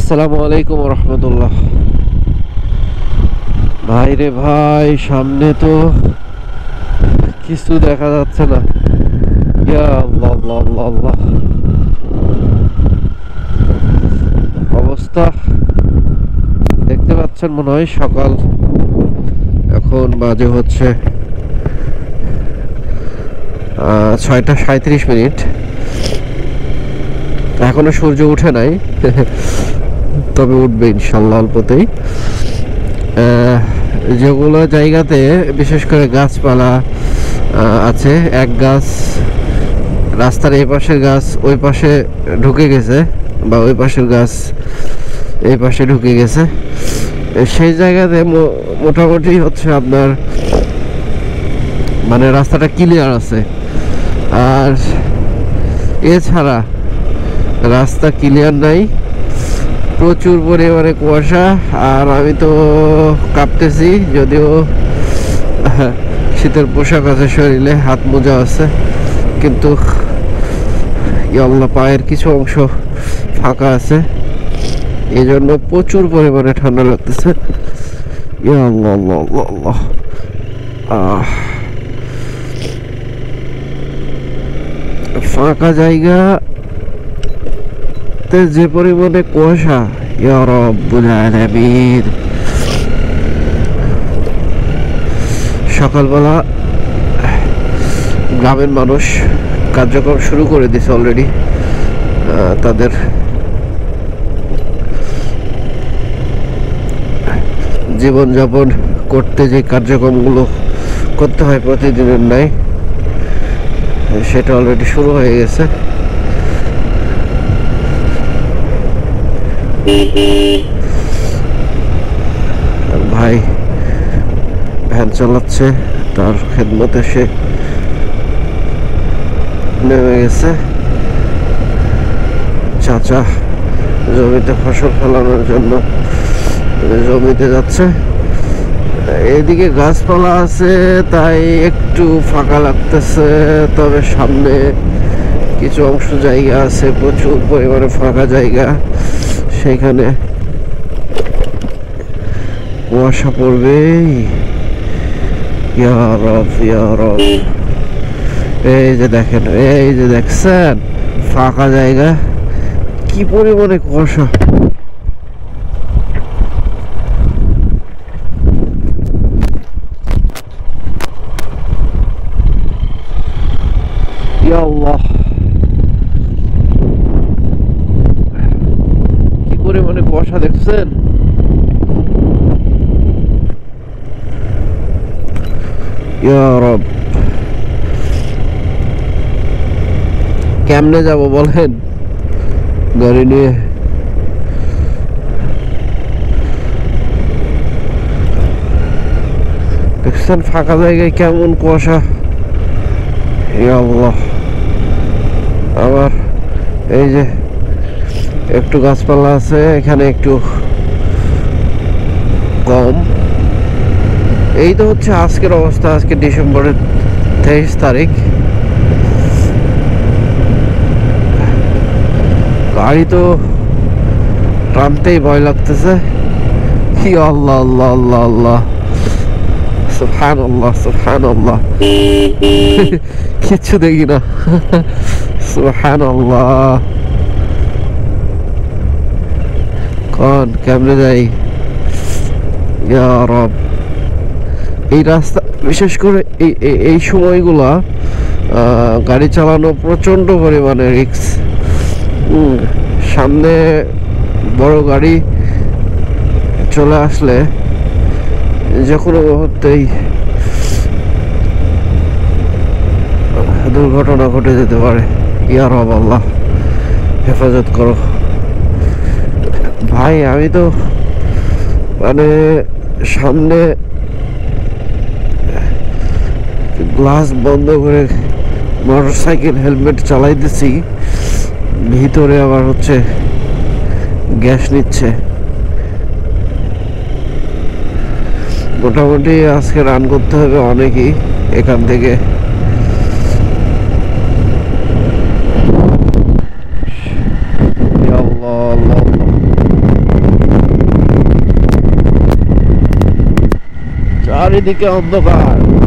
আসসালামু আলাইকুম রহমতুল্লাহ। ভাই রে ভাই, সামনে তো কিছু দেখা যাচ্ছে না। ইয়া আল্লাহ আল্লাহ আল্লাহ আল্লাহ, অবস্থা দেখতে পাচ্ছেন মনে হয় সকাল। এখন বাজে হচ্ছে 6টা 37 মিনিট। এখনো সূর্য উঠে নাই তবে উঠবে ইনশাল্লাহ অল্পতেই। যেগুলো জায়গাতে বিশেষ করে গাছপালা আছে, এক গাছ রাস্তার এই পাশের গাছ ওই পাশে ঢুকে গেছে, বা ওই পাশের গাছ এই পাশে ঢুকে গেছে, সেই জায়গাতে মোটামুটি হচ্ছে আপনার মানে রাস্তাটা ক্লিয়ার আছে। আর এছাড়া রাস্তা ক্লিয়ার নাই, প্রচুর পরিমাণে কুয়াশা। আর আমি তো কাঁপতেছি, যদিও শীতের পোশাক আছে শরীরে, হাত মোজা আছে, কিন্তু আল্লাহ পায়ের কিছু অংশ ফাঁকা আছে, এই জন্য প্রচুর পরিমাণে ঠান্ডা লাগতেছে। আল্লাহ আল্লাহ আল্লাহ আল্লাহ। ফাঁকা জায়গা যে পরিমাণে কুয়াশা, ইয়া রাব্বুল আলামিন। সকালবেলা গ্রামের মানুষ কার্যক্রম শুরু করে দিয়েছে অলরেডি। তাদের জীবনযাপন করতে যে কার্যক্রমগুলো করতে হয় প্রতিদিনের ন্যায়, সেটা অলরেডি শুরু হয়ে গেছে। ভাই ভ্যান চালাচ্ছে, তার খেদমতে সে নেমে গেছে। চাচা জমিতে ফসল ফলানোর জন্য জমিতে যাচ্ছে। এদিকে গাছপালা আছে তাই একটু ফাঁকা লাগতেছে, তবে সামনে কিছু অংশ জায়গা আছে প্রচুর পরিমাণে ফাঁকা জায়গা, সেখানে কুয়াশা পড়বে। ইয়া রব ইয়া রব, এই যে দেখেন, এই যে দেখছেন ফাঁকা জায়গা, কি পরিমাণে কুয়াশা। ইয়া আল্লাহ, কি পরিমাণে কুয়াশা দেখছেন। ইয়া রব, কেমনে যাব বলেন গাড়ি নিয়ে। দেখছেন ফাঁকা জায়গায় কেমন কুয়াশা। ইয়া আল্লাহ, আবার এই যে একটু গাছপালা আছে, এখানে একটু কম। এই তো হচ্ছে আজকের অবস্থা। আজকে ডিসেম্বরের 23 তারিখ। গাড়ি তো টানতেই ভয় লাগতেছে। কি আল্লাহ আল্লাহ আল্লাহ আল্লাহ, সুবহানাল্লাহ সুবহানাল্লাহ, কিচ্ছু দেখি না। সুবহানাল্লাহ, কোন কেমনে যাই। ইয়া রব, এই রাস্তা বিশেষ করে এই সময়গুলা গাড়ি চালানো প্রচন্ড পরিমাণে রিস্ক। সামনে বড় গাড়ি চলে আসলে যে কোনো মুহূর্তেই দুর্ঘটনা ঘটে যেতে পারে। ইয়া রব আল্লাহ হেফাজত করো। ভাই আমি তো মানে সামনে গ্লাস বন্ধ করে মোটরসাইকেল হেলমেট চালাইতেছি, ভিতরে আবার হচ্ছে গ্যাস নিচ্ছে। মোটামুটি আজকে রান করতে হবে অনেকই এখান থেকে। আল্লাহ আল্লাহ চারিদিকে অন্ধকার।